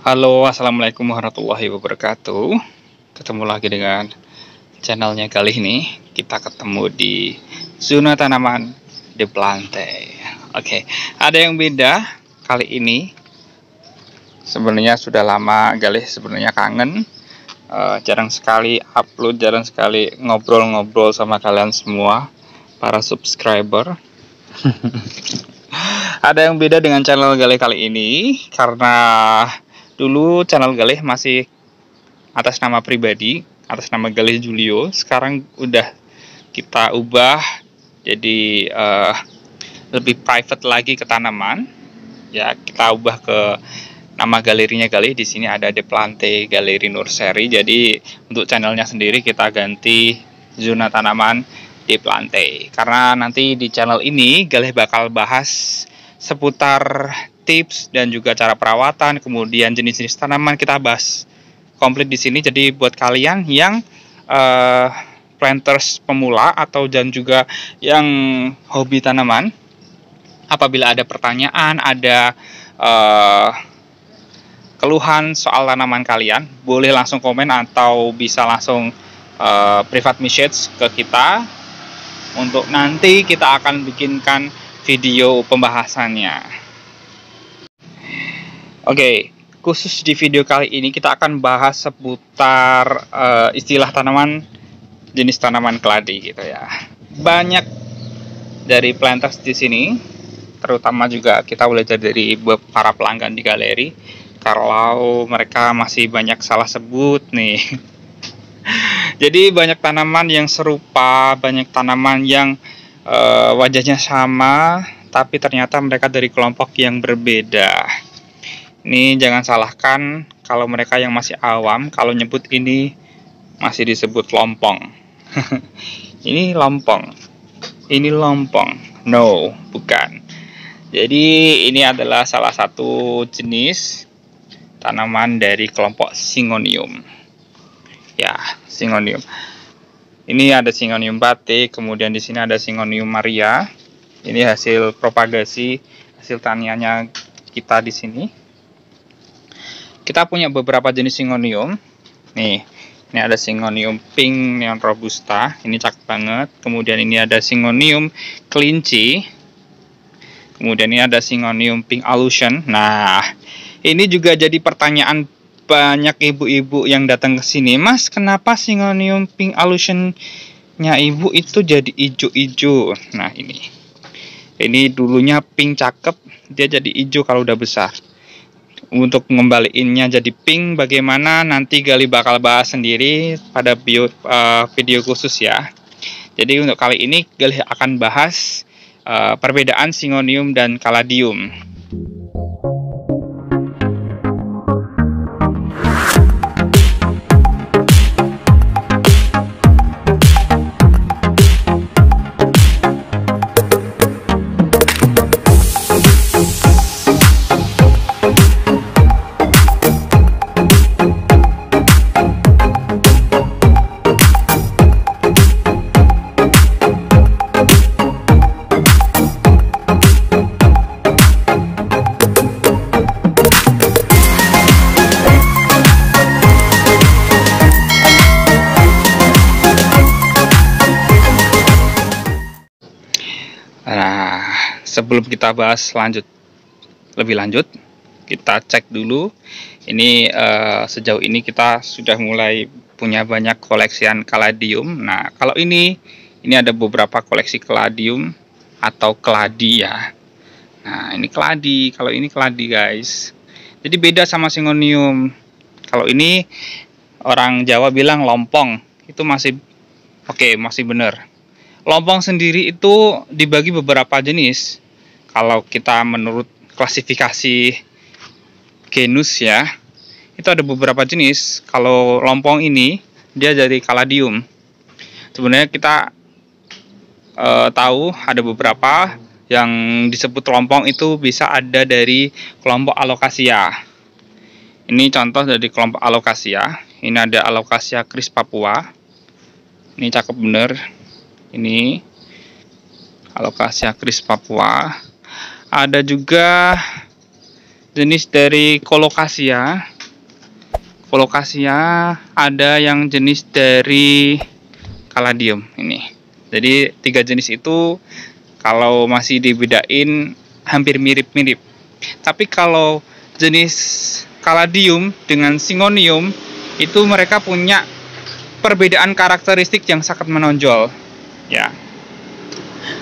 Halo, assalamualaikum warahmatullahi wabarakatuh. Ketemu lagi dengan channelnya kali ini. Kita ketemu di zona tanaman de plantai. Oke, ada yang beda kali ini. Sebenarnya sudah lama Galih sebenarnya kangen. Jarang sekali upload, jarang sekali ngobrol-ngobrol sama kalian semua para subscriber. Ada yang beda dengan channel Galih kali ini karena dulu channel Galih masih atas nama pribadi, atas nama Galih Julio. Sekarang udah kita ubah jadi lebih private lagi ke tanaman. Ya, kita ubah ke nama galerinya Galih. Di sini ada De Plantai Galeri Nursery. Jadi untuk channelnya sendiri kita ganti zona tanaman De Plantai. Karena nanti di channel ini Galih bakal bahas seputar tips dan juga cara perawatan, kemudian jenis-jenis tanaman kita bahas komplit di sini. Jadi buat kalian yang planters pemula atau dan juga yang hobi tanaman, apabila ada pertanyaan, ada keluhan soal tanaman kalian, boleh langsung komen atau bisa langsung private message ke kita. Untuk nanti kita akan bikinkan video pembahasannya. Oke, khusus di video kali ini kita akan bahas seputar istilah tanaman, jenis tanaman keladi gitu ya. Banyak dari planters di sini, terutama juga kita belajar dari para pelanggan di galeri. Kalau mereka masih banyak salah sebut nih. Jadi banyak tanaman yang serupa, banyak tanaman yang wajahnya sama, tapi ternyata mereka dari kelompok yang berbeda. Ini jangan salahkan kalau mereka yang masih awam, kalau nyebut ini masih disebut lompong. Ini lompong, ini lompong. No, bukan. Jadi ini adalah salah satu jenis tanaman dari kelompok Syngonium. Ya, Syngonium. Ini ada Syngonium batik, kemudian di sini ada Syngonium Maria. Ini hasil propagasi, hasil taniannya kita di sini. Kita punya beberapa jenis Syngonium. Nih, ini ada Syngonium pink neon robusta, ini cakep banget. Kemudian ini ada Syngonium kelinci. Kemudian ini ada Syngonium pink allusion. Nah, ini juga jadi pertanyaan banyak ibu-ibu yang datang ke sini. Mas, kenapa Syngonium pink allusion-nya ibu itu jadi hijau-hijau? Nah, ini dulunya pink cakep, dia jadi hijau kalau udah besar. Untuk mengembaliinnya jadi pink bagaimana nanti Galih bakal bahas sendiri pada video khusus ya. Jadi untuk kali ini Galih akan bahas perbedaan Syngonium dan Caladium. Nah, sebelum kita bahas lebih lanjut, kita cek dulu. Ini sejauh ini kita sudah mulai punya banyak koleksian Caladium. Nah, kalau ini ada beberapa koleksi Caladium atau keladi ya. Nah, ini keladi, kalau ini keladi guys. Jadi beda sama Syngonium. Kalau ini orang Jawa bilang lompong, itu masih oke, masih benar. Lompong sendiri itu dibagi beberapa jenis. Kalau kita menurut klasifikasi genus ya, itu ada beberapa jenis. Kalau lompong ini dia dari Caladium. Sebenarnya kita tahu ada beberapa yang disebut lompong itu bisa ada dari kelompok Alocasia. Ini contoh dari kelompok Alocasia. Ini ada Alocasia Chris Papua. Ini cakep bener. Ini Alocasia Chris Papua. Ada juga jenis dari Colocasia. Colocasia ada yang jenis dari Caladium ini. Jadi 3 jenis itu kalau masih dibedain hampir mirip-mirip. Tapi kalau jenis Caladium dengan Syngonium itu mereka punya perbedaan karakteristik yang sangat menonjol. Ya.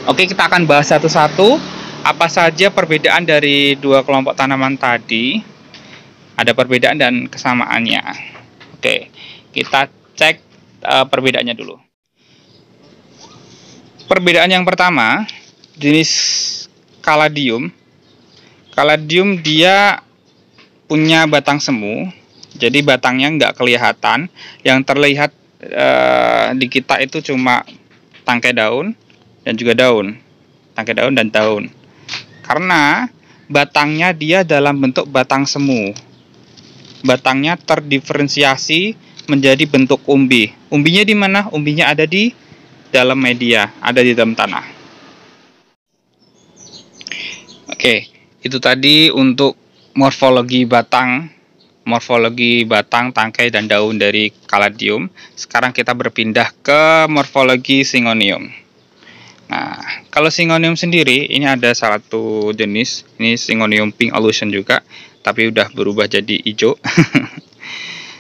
Oke, kita akan bahas satu-satu apa saja perbedaan dari dua kelompok tanaman tadi. Ada perbedaan dan kesamaannya. Oke, kita cek perbedaannya dulu. Perbedaan yang pertama, jenis Caladium. Caladium dia punya batang semu, jadi batangnya nggak kelihatan. Yang terlihat di kita itu cuma tangkai daun dan juga daun, tangkai daun dan daun. Karena batangnya dia dalam bentuk batang semu. Batangnya terdiferensiasi menjadi bentuk umbi. Umbinya di mana? Umbinya ada di dalam media, ada di dalam tanah. Oke, itu tadi untuk morfologi batang, tangkai dan daun dari Caladium. Sekarang kita berpindah ke morfologi Syngonium. Nah, kalau Syngonium sendiri ini ada satu jenis, ini Syngonium pink allusion juga, tapi udah berubah jadi hijau.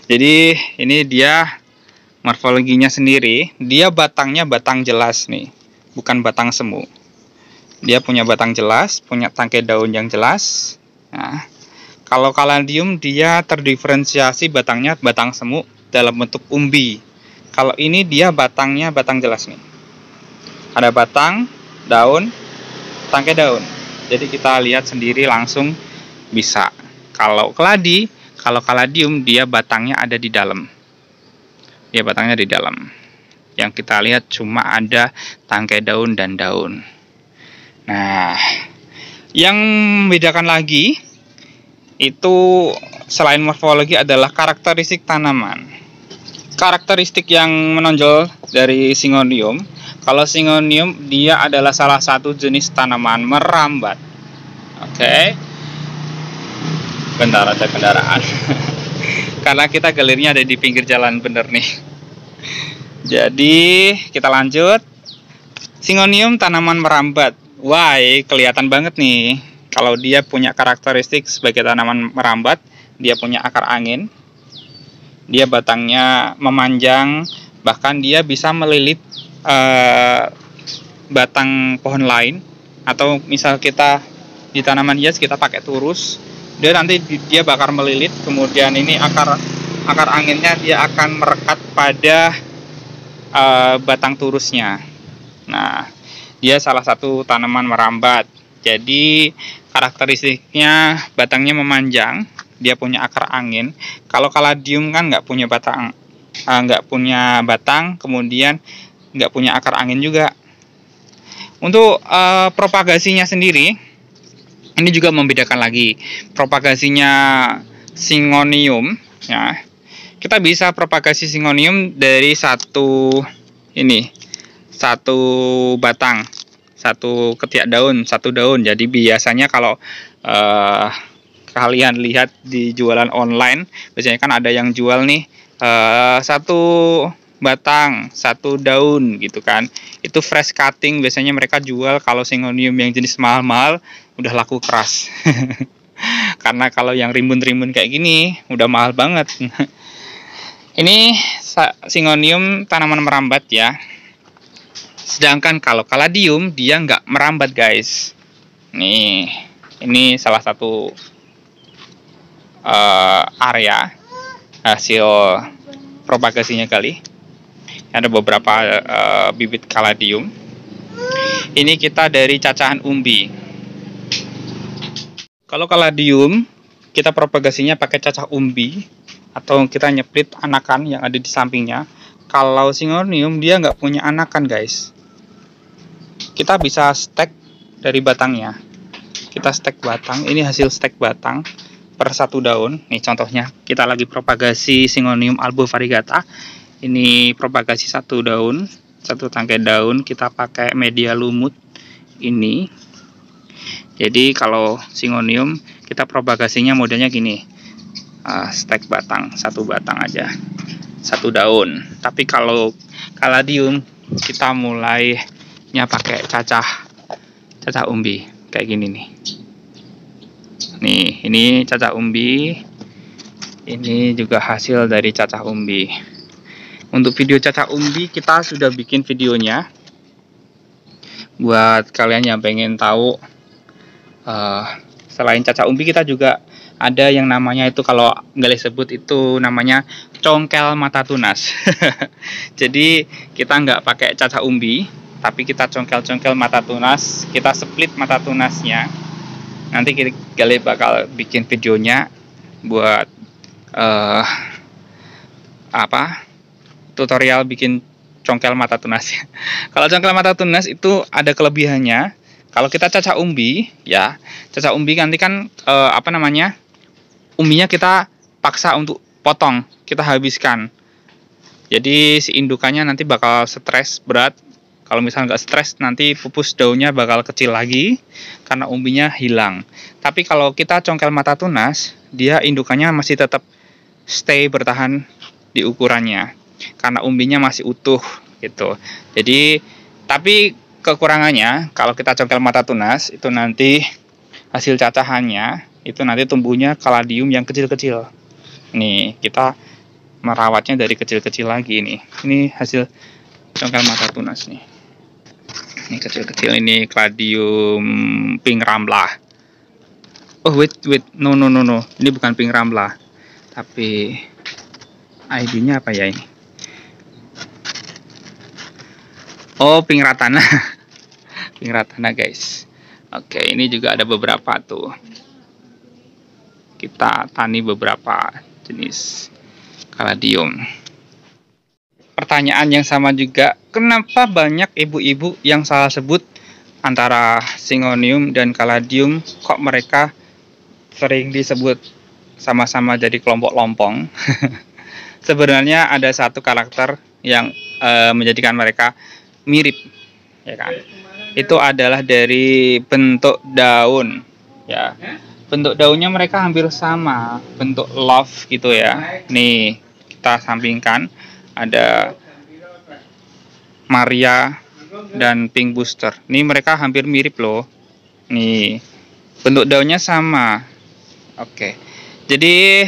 Jadi ini dia morfologinya sendiri, dia batangnya batang jelas nih, bukan batang semu. Dia punya batang jelas, punya tangkai daun yang jelas. Nah, kalau Caladium dia terdiferensiasi batangnya batang semu dalam bentuk umbi. Kalau ini dia batangnya batang jelas nih. Ada batang, daun, tangkai daun. Jadi kita lihat sendiri langsung bisa. Kalau Caladium dia batangnya ada di dalam. Dia batangnya di dalam. Yang kita lihat cuma ada tangkai daun dan daun. Nah, yang membedakan lagi itu selain morfologi adalah karakteristik tanaman. Karakteristik yang menonjol dari Syngonium, kalau Syngonium dia adalah salah satu jenis tanaman merambat. Oke. Bentar, ada kendaraan. Karena kita galerinya ada di pinggir jalan bener nih. Jadi kita lanjut. Syngonium tanaman merambat. Wah, kelihatan banget nih. Kalau dia punya karakteristik sebagai tanaman merambat, dia punya akar angin. Dia batangnya memanjang, bahkan dia bisa melilit batang pohon lain. Atau misal kita di tanaman hias kita pakai turus, dia nanti dia bakal melilit, kemudian ini akar anginnya dia akan merekat pada batang turusnya. Nah, dia salah satu tanaman merambat. Jadi karakteristiknya batangnya memanjang, dia punya akar angin. Kalau Caladium kan nggak punya batang, kemudian nggak punya akar angin juga. Untuk propagasinya sendiri, ini juga membedakan lagi. Propagasinya Syngonium, ya, kita bisa propagasi Syngonium dari satu batang, satu ketiak daun, satu daun. Jadi biasanya kalau kalian lihat di jualan online, biasanya kan ada yang jual nih satu batang, satu daun gitu kan. Itu fresh cutting biasanya mereka jual. Kalau Syngonium yang jenis mahal-mahal udah laku keras. Karena kalau yang rimbun-rimbun kayak gini udah mahal banget. Ini Syngonium tanaman merambat ya. Sedangkan kalau Caladium dia nggak merambat guys. Nih, ini salah satu area hasil propagasinya kali. Ada beberapa bibit Caladium. Ini kita dari cacahan umbi. Kalau Caladium kita propagasinya pakai cacah umbi atau kita nyeplit anakan yang ada di sampingnya. Kalau Syngonium dia nggak punya anakan guys. Kita bisa stek dari batangnya. Kita stek batang. Ini hasil stek batang per satu daun. Nih contohnya kita lagi propagasi Syngonium albovariegata. Ini propagasi satu daun, satu tangkai daun. Kita pakai media lumut ini. Jadi kalau Syngonium kita propagasinya modelnya gini. stek batang, satu batang aja, satu daun. Tapi kalau kaladium kita mulainya pakai cacah umbi kayak gini nih. Nih, ini cacah umbi. Ini juga hasil dari cacah umbi. Untuk video cacah umbi kita sudah bikin videonya. Buat kalian yang pengen tahu, selain cacah umbi kita juga ada yang namanya itu, kalau nggak disebut itu namanya congkel mata tunas. Jadi kita nggak pakai cacah umbi, tapi kita congkel mata tunas. Kita split mata tunasnya. Nanti kalian bakal bikin videonya buat tutorial bikin congkel mata tunas. Kalau congkel mata tunas itu ada kelebihannya. Kalau kita cacah umbi, ya cacah umbi nanti kan umbinya kita paksa untuk potong, kita habiskan. Jadi si indukannya nanti bakal stres berat. Kalau misalnya nggak stres, nanti pupus daunnya bakal kecil lagi karena umbinya hilang. Tapi kalau kita congkel mata tunas, dia indukannya masih tetap stay bertahan di ukurannya karena umbinya masih utuh gitu. Jadi tapi kekurangannya kalau kita congkel mata tunas itu nanti hasil cacahannya itu nanti tumbuhnya kaladium yang kecil-kecil. Nih kita merawatnya dari kecil-kecil lagi nih. Ini hasil congkel mata tunas nih. Ini kecil-kecil, ini kaladium pink ramlah. Oh wait, no. Ini bukan pink ramlah. Tapi ID-nya apa ya ini? Oh, pink ratana. Pink ratana, guys. Oke, ini juga ada beberapa tuh. Kita tani beberapa jenis kaladium. Pertanyaan yang sama juga, kenapa banyak ibu-ibu yang salah sebut antara Syngonium dan kaladium? Kok mereka sering disebut sama-sama jadi kelompok lompong? Sebenarnya ada satu karakter yang menjadikan mereka mirip, ya kan? Itu adalah dari bentuk daun, ya. Bentuk daunnya mereka hampir sama, bentuk love gitu ya. Nih kita sampingkan, ada Maria dan Pink Booster. Nih mereka hampir mirip loh. Nih bentuk daunnya sama. Oke. Jadi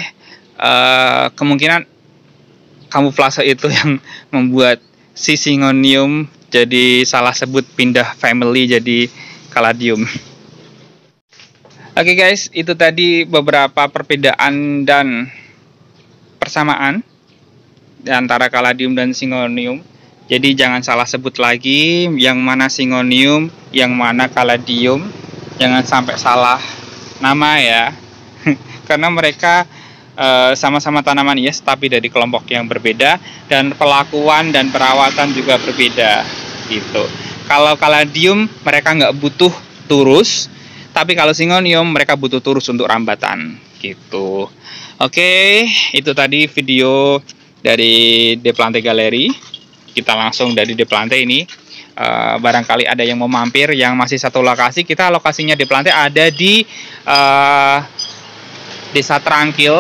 kemungkinan kamuflase itu yang membuat si Syngonium jadi salah sebut, pindah family jadi kaladium. Oke guys, itu tadi beberapa perbedaan dan persamaan di antara kaladium dan Syngonium. Jadi jangan salah sebut lagi yang mana Syngonium, yang mana kaladium. Jangan sampai salah nama ya. Karena mereka sama-sama tanaman hias tapi dari kelompok yang berbeda, dan pelakuan dan perawatan juga berbeda gitu. Kalau kaladium mereka nggak butuh turus, tapi kalau Syngonium mereka butuh turus untuk rambatan gitu. Oke, itu tadi video dari De Plante Gallery. Kita langsung dari De Plante ini. Barangkali ada yang mau mampir yang masih satu lokasi. Kita lokasinya De Plante ada di Desa Trangkil,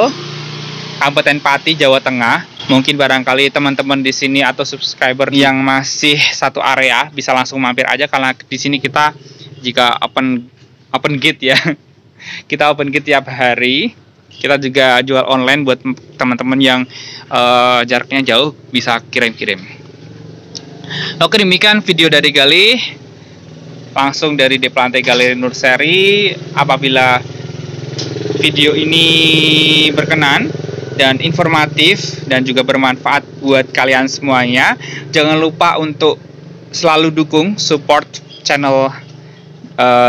Kabupaten Pati, Jawa Tengah. Mungkin barangkali teman-teman di sini atau subscriber yang masih satu area bisa langsung mampir aja, karena di sini kita jika open gate ya. Kita open gate tiap hari. Kita juga jual online buat teman-teman yang jaraknya jauh bisa kirim-kirim. Oke, demikian video dari Gali. Langsung dari De Plante Gallery Nursery. Apabila video ini berkenan dan informatif dan juga bermanfaat buat kalian semuanya, jangan lupa untuk selalu dukung, support channel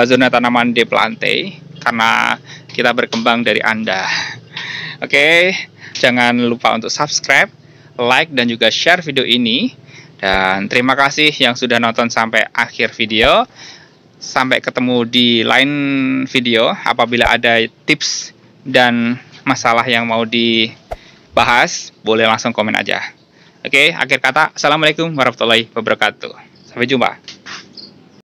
Zona Tanaman De Plante, karena kita berkembang dari Anda. Oke, jangan lupa untuk subscribe, like, dan juga share video ini. Dan terima kasih yang sudah nonton sampai akhir video. Sampai ketemu di lain video. Apabila ada tips dan masalah yang mau dibahas, boleh langsung komen aja. Oke, akhir kata, assalamualaikum warahmatullahi wabarakatuh. Sampai jumpa.